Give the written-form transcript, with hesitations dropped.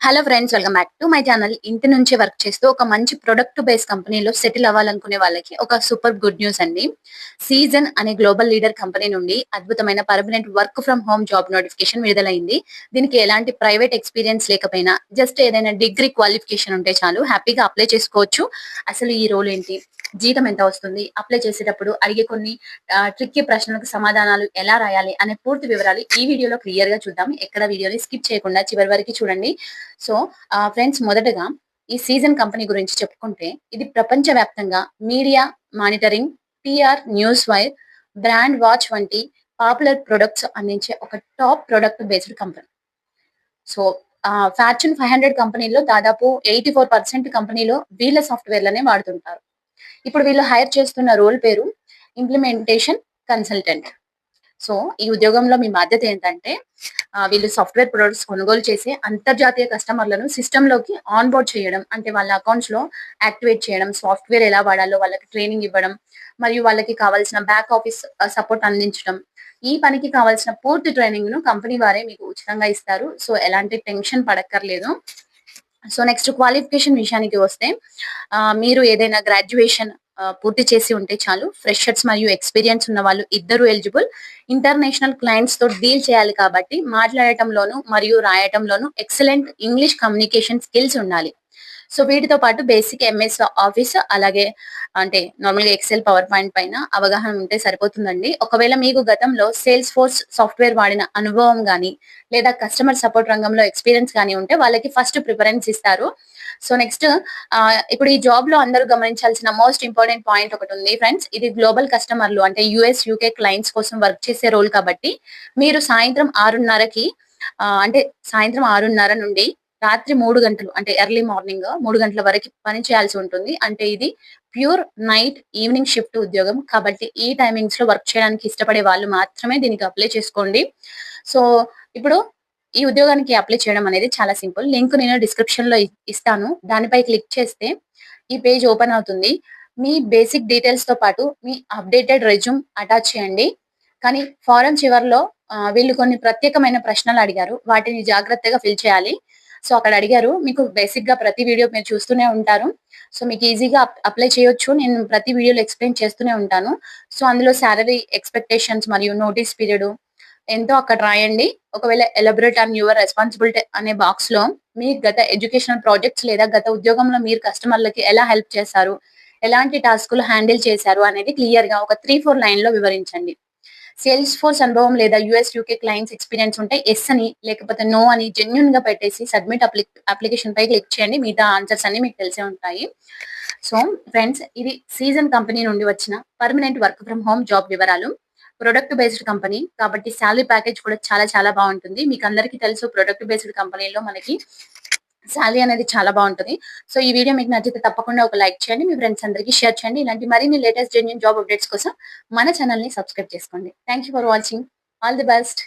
Hello friends, welcome back to my channel. ఇంటి నుంచి work చేస్తూ ఒక మంచి ప్రొడక్ట్ బేస్ కంపెనీలో సెటిల్ అవ్వాలనుకునే వాళ్ళకి ఒక సూపర్ గుడ్ న్యూస్ అండి. సీజన్ అనే గ్లోబల్ లీడర్ కంపెనీ నుండి అద్భుతమైన permanent work from home job notification విడుదలైంది. దీనికి ఎలాంటి ప్రైవేట్ ఎక్స్పీరియన్స్ లేకపోయినా జస్ట్ ఏదైనా డిగ్రీ క్వాలిఫికేషన్ ఉంటే చాలు, హ్యాపీగా అప్లై చేసుకోవచ్చు. అసలు ఈ రోల్ ఏంటి, జీతం ఎంత వస్తుంది, అప్లై చేసేటప్పుడు అడిగే కొన్ని ట్రిక్కీ ప్రశ్నలకు సమాధానాలు ఎలా రాయాలి అనే పూర్తి వివరాలు ఈ వీడియోలో క్లియర్ గా చూద్దాం. ఎక్కడ వీడియోని స్కిప్ చేయకుండా చివరి వరకు చూడండి. సో ఫ్రెండ్స్, మొదటగా ఈ సీజన్ కంపెనీ గురించి చెప్పుకుంటే, ఇది ప్రపంచవ్యాప్తంగా media monitoring, TR, news wire, brand watch వంటి పాపులర్ ప్రొడక్ట్స్ అందించే ఒక top product based company. So fortune 500 కంపెనీలో దాదాపు 84% కంపెనీలో వీళ్ళ సాఫ్ట్వేర్లనే వాడుతుంటారు. ఇప్పుడు వీళ్ళు హైర్ చేస్తున్న రోల్ పేరు ఇంప్లిమెంటేషన్ కన్సల్టెంట్. సో ఈ ఉద్యోగంలో మీ బాధ్యత ఏంటంటే, వీళ్ళు సాఫ్ట్వేర్ ప్రొడక్ట్స్ కొనుగోలు చేసి అంతర్జాతీయ కస్టమర్లను సిస్టమ్ లోకి ఆన్ బోర్డ్ చేయడం, అంటే వాళ్ళ అకౌంట్స్ లో యాక్టివేట్ చేయడం, సాఫ్ట్వేర్ ఎలా వాడాలో వాళ్ళకి ట్రైనింగ్ ఇవ్వడం, మరియు వాళ్ళకి కావాల్సిన బ్యాక్ ఆఫీస్ సపోర్ట్ అందించడం. ఈ పనికి కావాల్సిన పూర్తి ట్రైనింగ్ ను కంపెనీ వారే మీకు ఉచితంగా ఇస్తారు. సో ఎలాంటి టెన్షన్ పడక్కర్లేదు. సో నెక్స్ట్ క్వాలిఫికేషన్ విషయానికి వస్తే, మీరు ఏదైనా గ్రాడ్యుయేషన్ పూర్తి చేసి ఉంటే చాలు. ఫ్రెషర్స్ మరియు ఎక్స్పీరియన్స్ ఉన్న వాళ్ళు ఇద్దరు ఎలిజిబుల్. ఇంటర్నేషనల్ క్లయింట్స్ తో డీల్ చేయాలి కాబట్టి మాట్లాడటంలోను మరియు రాయటంలోను ఎక్సలెంట్ ఇంగ్లీష్ కమ్యూనికేషన్ స్కిల్స్ ఉండాలి. సో వీటితో పాటు బేసిక్ ఎంఎస్ ఆఫీస్, అలాగే అంటే నార్మల్ గా ఎక్సెల్, పవర్ పాయింట్ పైన అవగాహన ఉంటే సరిపోతుందండి. ఒకవేళ మీకు గతంలో సేల్స్ ఫోర్స్ సాఫ్ట్వేర్ వాడిన అనుభవం గానీ, లేదా కస్టమర్ సపోర్ట్ రంగంలో ఎక్స్పీరియన్స్ గానీ ఉంటే వాళ్ళకి ఫస్ట్ ప్రిఫరెన్స్ ఇస్తారు. సో నెక్స్ట్, ఇప్పుడు ఈ జాబ్ లో అందరూ గమనించాల్సిన మోస్ట్ ఇంపార్టెంట్ పాయింట్ ఒకటి ఉంది ఫ్రెండ్స్. ఇది గ్లోబల్ కస్టమర్లు అంటే యుఎస్, యూకే క్లయింట్స్ కోసం వర్క్ చేసే రోల్ కాబట్టి మీరు సాయంత్రం 6:30కి అంటే సాయంత్రం 6:30 నుండి రాత్రి 3 గంటలు అంటే ఎర్లీ మార్నింగ్ 3 గంటల వరకు పని చేయాల్సి ఉంటుంది. అంటే ఇది ప్యూర్ నైట్ ఈవినింగ్ షిఫ్ట్ ఉద్యోగం కాబట్టి ఈ టైమింగ్స్ లో వర్క్ చేయడానికి ఇష్టపడే వాళ్ళు మాత్రమే దీనికి అప్లై చేసుకోండి. సో ఇప్పుడు ఈ ఉద్యోగానికి అప్లై చేయడం అనేది చాలా సింపుల్. లింక్ నేను డిస్క్రిప్షన్ లో ఇస్తాను. దానిపై క్లిక్ చేస్తే ఈ పేజ్ ఓపెన్ అవుతుంది. మీ బేసిక్ డీటెయిల్స్ తో పాటు మీ అప్డేటెడ్ రెజ్యూమ్ అటాచ్ చేయండి. కానీ ఫారం చివరిలో వీళ్ళు కొన్ని ప్రత్యేకమైన ప్రశ్నలు అడిగారు. వాటిని జాగ్రత్తగా ఫిల్ చేయాలి. సో అక్కడ అడిగారు, మీకు బేసిక్ గా ప్రతి వీడియో మీరు చూస్తూనే ఉంటారు. సో మీకు ఈజీగా అప్లై చేయొచ్చు. నేను ప్రతి వీడియోలో ఎక్స్ప్లెయిన్ చేస్తూనే ఉంటాను. సో అందులో సాలరీ ఎక్స్పెక్టేషన్స్ మరియు నోటీస్ పీరియడ్ ఎంతో అక్కడ రాయండి. ఒకవేళ ఎలబరేట్ ఆన్ యువర్ రెస్పాన్సిబిలిటీ అనే బాక్స్ లో మీ గత ఎడ్యుకేషనల్ ప్రాజెక్ట్స్ లేదా గత ఉద్యోగంలో మీరు కస్టమర్లకి ఎలా హెల్ప్ చేశారు, ఎలాంటి టాస్కులు హ్యాండిల్ చేశారు అనేది క్లియర్ గా ఒక 3-4 లైన్ లో వివరించండి. సేల్స్ ఫోర్స్ అనుభవం లేదా యుఎస్, యూకే క్లయింట్స్ ఎక్స్పీరియన్స్ ఉంటే ఎస్ అని, లేకపోతే నో అని జెన్యున్ గా పెట్టేసి సబ్మిట్ అప్లికేషన్ పై క్లిక్ చేయండి. మిగతా ఆన్సర్స్ అన్ని మీకు తెలిసే ఉంటాయి. సో ఫ్రెండ్స్, ఇది సీజన్ కంపెనీ నుండి వచ్చిన permanent work from home job వివరాలు. ప్రొడక్ట్ బేస్డ్ కంపెనీ కాబట్టి శాలరీ ప్యాకేజ్ కూడా చాలా చాలా బాగుంటుంది. మీకు అందరికీ తెలుసు, ప్రొడక్ట్ బేస్డ్ కంపెనీలో మనకి శాలరీ అనేది చాలా బాగుంటుంది. సో ఈ వీడియో మీకు నచ్చితే తప్పకుండా ఒక లైక్ చేయండి, మీ ఫ్రెండ్స్ అందరికీ షేర్ చేయండి. ఇలాంటి మరిన్ని లేటెస్ట్ జెన్యూన్ జాబ్ అప్డేట్స్ కోసం మన ఛానల్ ని సబ్స్క్రైబ్ చేసుకోండి. Thank you for watching. All the best.